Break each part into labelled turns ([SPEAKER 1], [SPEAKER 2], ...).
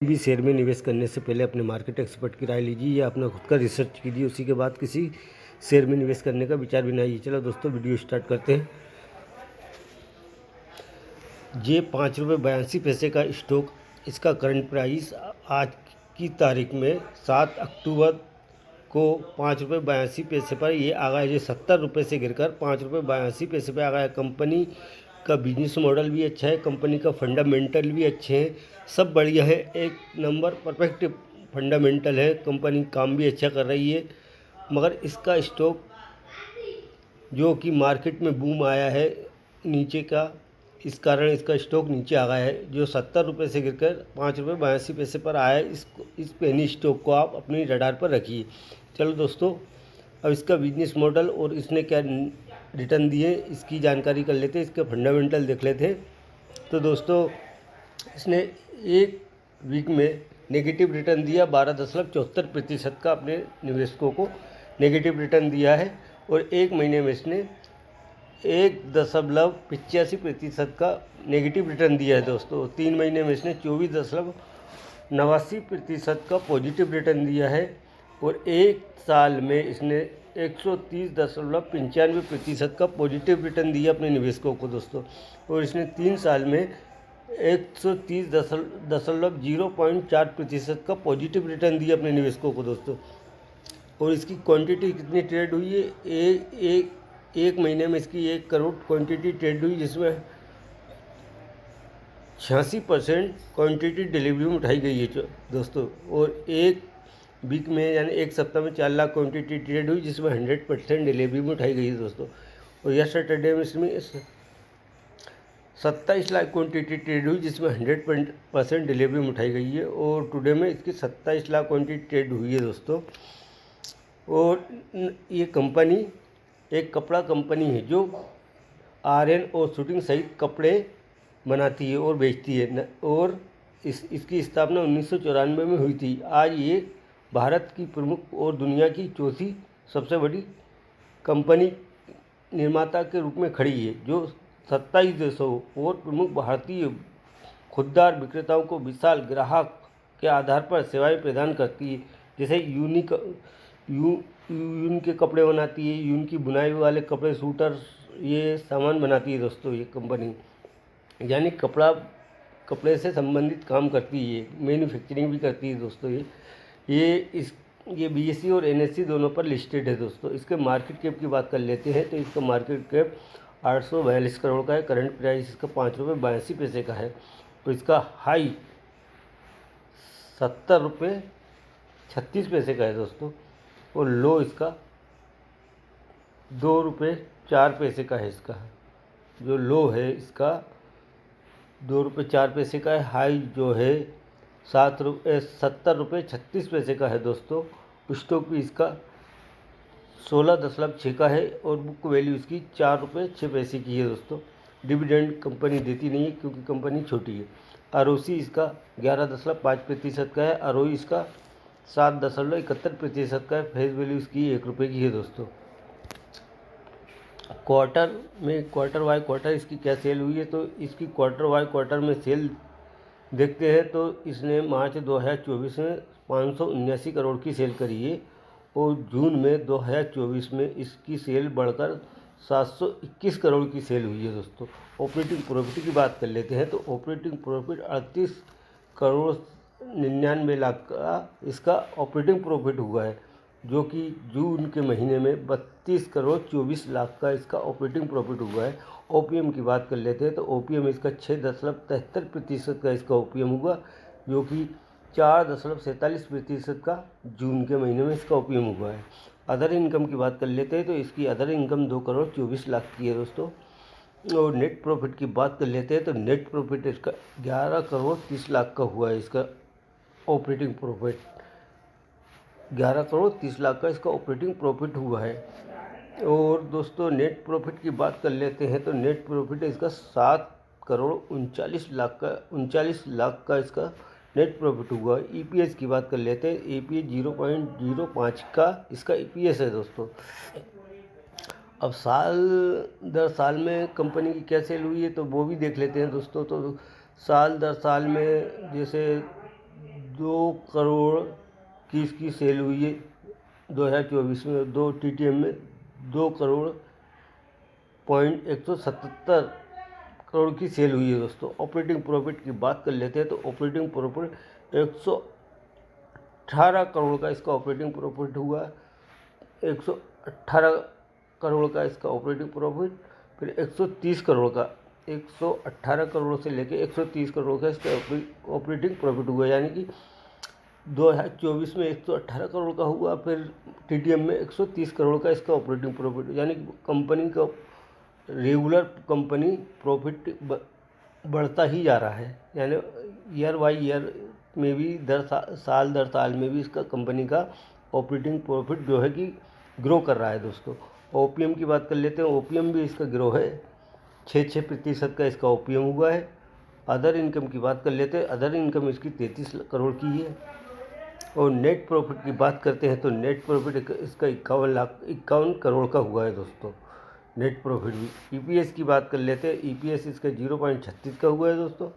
[SPEAKER 1] भी शेयर में निवेश करने से पहले अपने मार्केट एक्सपर्ट की राय लीजिए या अपना खुद का रिसर्च कीजिए, उसी के बाद किसी शेयर में निवेश करने का विचार बनाइए। चलो दोस्तों, वीडियो स्टार्ट करते हैं। ये ₹5.82 का स्टॉक, इसका करंट प्राइस आज की तारीख में 7 अक्टूबर को ₹5.82 पर ये आ गया। ये ₹70 से गिरकर ₹5.82 पे आ गया। कंपनी का बिजनेस मॉडल भी अच्छा है, कंपनी का फंडामेंटल भी अच्छे हैं, सब बढ़िया है, एक नंबर परफेक्ट फंडामेंटल है, कंपनी काम भी अच्छा कर रही है। मगर इसका स्टॉक जो कि मार्केट में बूम आया है नीचे का, इस कारण इसका स्टॉक नीचे आ गया है। जो ₹70 से गिरकर ₹5.82 पर आया है, इस पेनी स्टॉक को आप अपनी रडार पर रखिए। चलो दोस्तों, अब इसका बिजनेस मॉडल और इसने क्या रिटर्न दिए इसकी जानकारी कर लेते हैं, इसके फंडामेंटल देख लेते हैं। तो दोस्तों, इसने एक वीक में नेगेटिव रिटर्न दिया 12.74% का, अपने निवेशकों को नेगेटिव रिटर्न दिया है। और एक महीने में इसने 1.85% का नेगेटिव रिटर्न दिया है दोस्तों। 3 महीने में इसने 24.89% का पॉजिटिव रिटर्न दिया है। और एक साल में इसने 130.95% का पॉजिटिव रिटर्न दिया अपने निवेशकों को दोस्तों। और इसने 3 साल में 130.04% का पॉजिटिव रिटर्न दिया अपने निवेशकों को दोस्तों। और इसकी क्वांटिटी कितनी ट्रेड हुई है, एक महीने में इसकी 1 करोड़ क्वांटिटी ट्रेड हुई, जिसमें 86% क्वांटिटी डिलीवरी में उठाई गई है दोस्तों। और एक वीक में यानी एक सप्ताह में 4 लाख क्वांटिटी ट्रेड हुई, जिसमें 100% डिलीवरी में उठाई गई है दोस्तों। और यह सैटरडे में इसमें 27 लाख क्वांटिटी ट्रेड हुई, जिसमें 100% डिलीवरी में उठाई गई है। और टुडे में इसकी 27 लाख क्वांटिटी ट्रेड हुई है दोस्तों। और ये कंपनी एक कपड़ा कंपनी है जो आयरन और शूटिंग सहित कपड़े बनाती है और बेचती है। और इसकी स्थापना 1994 में हुई थी। आज ये भारत की प्रमुख और दुनिया की चौथी सबसे बड़ी कंपनी निर्माता के रूप में खड़ी है, जो 27 देशों और प्रमुख भारतीय खुदरा विक्रेताओं को विशाल ग्राहक के आधार पर सेवाएं प्रदान करती है। जैसे यून के कपड़े बनाती है, यून की बुनाई वाले कपड़े, सूटर, ये सामान बनाती है दोस्तों ये कंपनी। यानी कपड़े से संबंधित काम करती है, मैन्युफैक्चरिंग भी करती है दोस्तों। ये BSE और NSE दोनों पर लिस्टेड है दोस्तों। इसके मार्केट कैप की बात कर लेते हैं तो इसका मार्केट कैप 842 करोड़ का है। करंट प्राइस इसका ₹5.82 का है। तो इसका हाई ₹70.36 का है दोस्तों। और लो इसका ₹2.04 का है। इसका जो लो है इसका ₹2.04 का है। हाई जो है ₹70.36 का है दोस्तों। स्टॉक भी इसका 16.6 का है। और बुक वैल्यू इसकी ₹4.06 की है दोस्तों। डिविडेंड कंपनी देती नहीं है क्योंकि कंपनी छोटी है। ROC इसका 11.5% का है। ROE इसका 7.71% का है। फेस वैल्यू इसकी ₹1 की है दोस्तों। क्वार्टर बाय क्वार्टर इसकी क्या सेल हुई है, तो इसकी क्वार्टर बाय क्वार्टर में सेल देखते हैं तो इसने मार्च 2024 में 579 करोड़ की सेल करी है। और जून में 2024 में इसकी सेल बढ़कर 721 करोड़ की सेल हुई है दोस्तों। ऑपरेटिंग प्रॉफिट की बात कर लेते हैं तो ऑपरेटिंग प्रॉफिट 38 करोड़ 99 लाख का इसका ऑपरेटिंग प्रॉफिट हुआ है, जो कि जून के महीने में 32 करोड़ 24 लाख का इसका ऑपरेटिंग प्रॉफिट हुआ है। OPM की बात कर लेते हैं तो OPM इसका 6.73% का इसका OPM हुआ, जो कि 4.47% का जून के महीने में इसका OPM हुआ है। अदर इनकम की बात कर लेते हैं तो इसकी अदर इनकम 2 करोड़ 24 लाख की है दोस्तों। और नेट प्रॉफिट की बात कर लेते हैं तो नेट प्रॉफिट इसका 11 करोड़ 30 लाख का हुआ है। इसका ऑपरेटिंग प्रॉफिट 11 करोड़ 30 लाख का इसका ऑपरेटिंग प्रॉफिट हुआ है। और दोस्तों, नेट प्रॉफिट की बात कर लेते हैं तो नेट प्रॉफिट इसका 7 करोड़ 39 लाख का इसका नेट प्रॉफिट हुआ है। EPS की बात कर लेते हैं। EPS 0.05 का इसका EPS है दोस्तों। अब साल दर साल में कंपनी की क्या सेल हुई है तो वो भी देख लेते हैं दोस्तों। तो साल दर साल में जैसे 2 करोड़ की इसकी सेल हुई है 2024 में। 2 TTM में 2 करोड़ 177 करोड़ की सेल हुई है दोस्तों। ऑपरेटिंग प्रॉफिट की बात कर लेते हैं तो ऑपरेटिंग प्रॉफिट 118 करोड़ का इसका ऑपरेटिंग प्रॉफिट हुआ है। 118 करोड़ का इसका ऑपरेटिंग प्रॉफिट, फिर 130 करोड़ का, 118 करोड़ से लेके 130 करोड़ का इसका ऑपरेटिंग प्रॉफिट हुआ, यानी कि 2024 में 118 करोड़ का हुआ, फिर TTM में 130 करोड़ का इसका ऑपरेटिंग प्रॉफिट, यानी कि कंपनी का रेगुलर कंपनी प्रॉफिट बढ़ता ही जा रहा है। यानी ईयर बाई ईयर में भी साल दर साल में भी इसका कंपनी का ऑपरेटिंग प्रॉफिट जो है कि ग्रो कर रहा है दोस्तों। OPM की बात कर लेते हैं। OPM भी इसका ग्रो है, 6% का इसका OPM हुआ है। अदर इनकम की बात कर लेते हैं। अदर इनकम इसकी 33 करोड़ की है। और नेट प्रॉफिट की बात करते हैं तो नेट प्रॉफिट इसका 51 करोड़ का हुआ है दोस्तों, नेट प्रॉफिट भी। EPS की बात कर लेते हैं। EPS इसका 0.36 का हुआ है दोस्तों।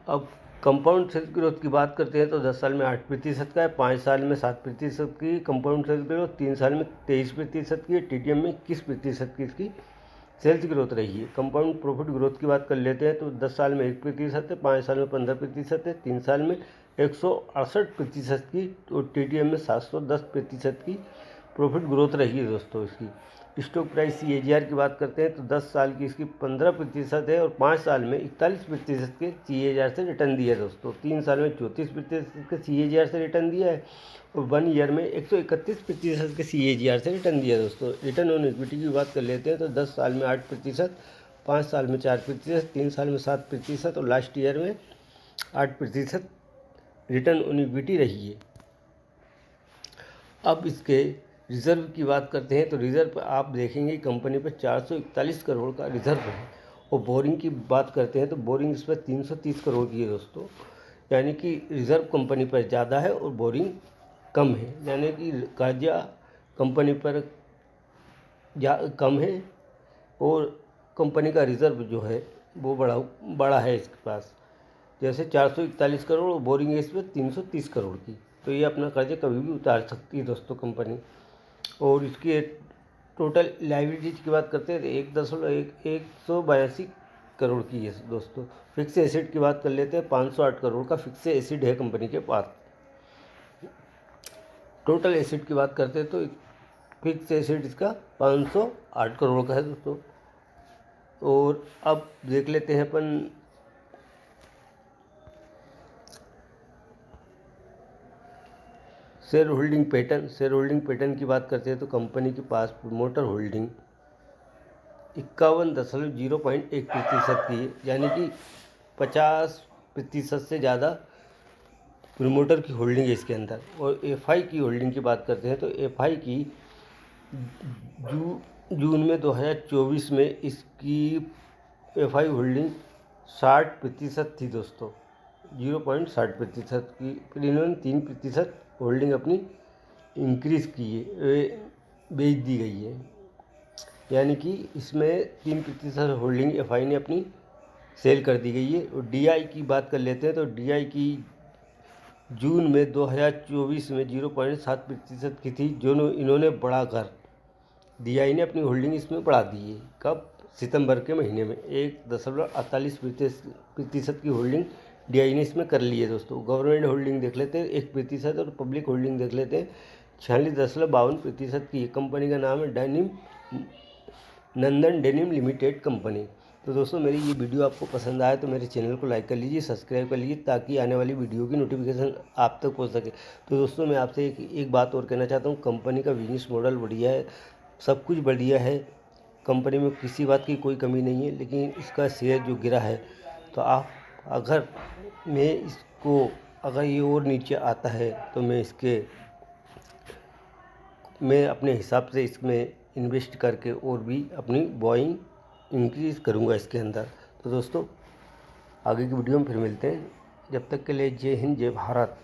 [SPEAKER 1] अब कंपाउंड सेल्स ग्रोथ की बात करते हैं तो 10 साल में 8% का है, 5 साल में 7% की कंपाउंड सेल्स ग्रोथ, 3 साल में 23% की है, TTM में 21% की इसकी सेल्स ग्रोथ रही है। कंपाउंड प्रॉफिट ग्रोथ की बात कर लेते हैं तो 10 साल में 1% है, 5 साल में 15% है, 3 साल में 168% की, और TTM में 710% की प्रॉफिट ग्रोथ रही है दोस्तों इसकी। स्टॉक प्राइस CAGR की बात करते हैं तो 10 साल की इसकी 15% है, और 5 साल में 41% के CAGR से रिटर्न दिया है दोस्तों। 3 साल में 34% के CAGR से रिटर्न दिया है, और 1 ईयर में 131% के CAGR से रिटर्न दिया है दोस्तों। रिटर्न ऑन इक्विटी की बात कर लेते हैं तो 10 साल में 8%, 5 साल में 4%, 3 साल में 7%, और लास्ट ईयर में 8% रिटर्न ऑन इक्विटी रही है। अब इसके रिज़र्व की बात करते हैं तो रिज़र्व पर आप देखेंगे कंपनी पर 441 करोड़ का रिज़र्व है। और बोरिंग की बात करते हैं तो बोरिंग इस पर 330 करोड़ की है दोस्तों, यानी कि रिज़र्व कंपनी पर ज़्यादा है और बोरिंग कम है, यानी कि कर्जा कंपनी पर कम है और कंपनी का रिज़र्व जो है वो बड़ा है इसके पास। जैसे 441 करोड़ और बोरिंग है इस पर 330 करोड़ की, तो ये अपना कर्जा कभी भी उतार सकती है दोस्तों कंपनी। और इसकी टोटल लायबिलिटीज की बात करते हैं तो 182 करोड़ की है दोस्तों। फिक्स एसेट की बात कर लेते हैं, 508 करोड़ का फिक्स एसेट है कंपनी के पास। टोटल एसेट की बात करते हैं तो फिक्स एसेट इसका 508 करोड़ का है दोस्तों। और अब देख लेते हैं अपन शेयर होल्डिंग पैटर्न की बात करते हैं तो कंपनी के पास प्रमोटर होल्डिंग 51.01% की है, यानी कि 50% से ज़्यादा प्रमोटर की होल्डिंग है इसके अंदर। और FI की होल्डिंग की बात करते हैं तो FI की जून में 2024 में इसकी FI होल्डिंग 60% थी दोस्तों, 0.60% की। फिर इन्होंने 3% होल्डिंग अपनी इंक्रीज़ की है, बेच दी गई है, यानी कि इसमें 3% होल्डिंग FI ने अपनी सेल कर दी गई है। और DI की बात कर लेते हैं तो DI की जून में 2024 में 0.7% की थी, जो इन्होंने बढ़ाकर DI ने अपनी होल्डिंग इसमें बढ़ा दी है। कब? सितंबर के महीने में 1.48% की होल्डिंग DI ने इसमें कर ली है दोस्तों। गवर्नमेंट होल्डिंग देख लेते हैं 1%, और पब्लिक होल्डिंग देख लेते हैं 46.52% की। कंपनी का नाम है नंदन डेनिम लिमिटेड कंपनी। तो दोस्तों मेरी ये वीडियो आपको पसंद आए तो मेरे चैनल को लाइक कर लीजिए, सब्सक्राइब कर लीजिए, ताकि आने वाली वीडियो की नोटिफिकेशन आप तक पहुंच सके। तो दोस्तों मैं आपसे एक बात और कहना चाहता हूँ, कंपनी का बिजनेस मॉडल बढ़िया है, सब कुछ बढ़िया है, कंपनी में किसी बात की कोई कमी नहीं है, लेकिन इसका शेयर जो गिरा है तो अगर ये और नीचे आता है तो मैं अपने हिसाब से इसमें इन्वेस्ट करके और भी अपनी बॉइंग इंक्रीज़ करूँगा इसके अंदर। तो दोस्तों आगे की वीडियो में फिर मिलते हैं, जब तक के लिए जय हिंद जय भारत।